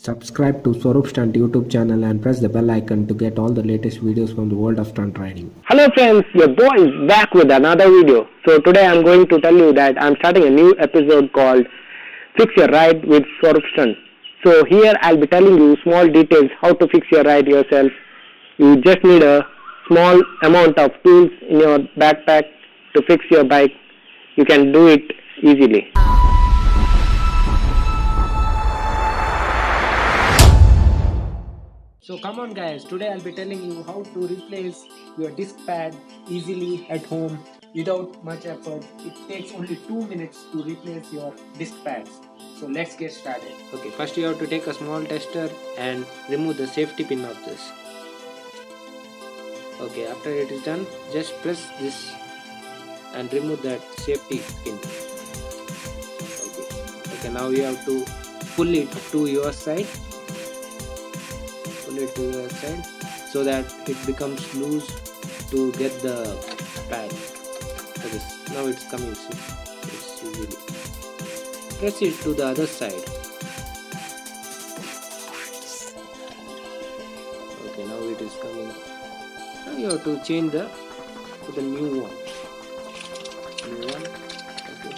Subscribe to Swaroop Stunt YouTube channel and press the bell icon to get all the latest videos from the world of stunt riding. Hello friends, your boy is back with another video. So today I'm going to tell you that I'm starting a new episode called Fix Your Ride with Swaroop Stunts. So here I'll be telling you small details how to fix your ride yourself. You just need a small amount of tools in your backpack to fix your bike. You can do it easily. So come on guys, today I'll be telling you how to replace your disc pad easily at home without much effort. It takes only 2 minutes to replace your disc pads. So let's get started. Okay, first you have to take a small tester and remove the safety pin of this. Okay, after it is done, just press this and remove that safety pin. Okay, now you have to pull it to your side. Pull it to your side so that it becomes loose to get the pad. Okay, now it's coming. It's easily. Press it to the other side. Okay, now it is coming. Now you have to change to the new one. Okay.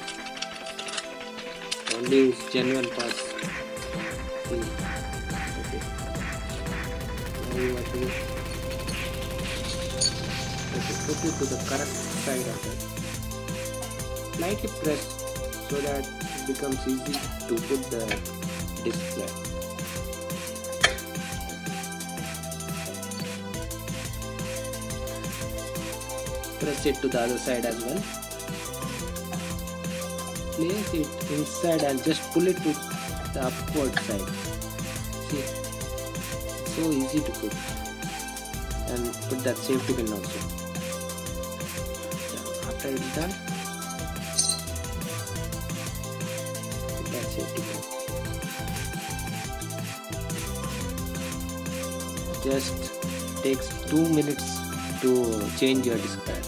Only its genuine parts. See. Okay. Now you have to put it to the correct side of it. Lightly press so that it becomes easy to put the display. Press it to the other side as well. Place it inside and just pull it to the upward side. See, it's so easy to put. And put that safety pin also. After it's done, put that safety pin. Just takes 2 minutes to change your disc pad.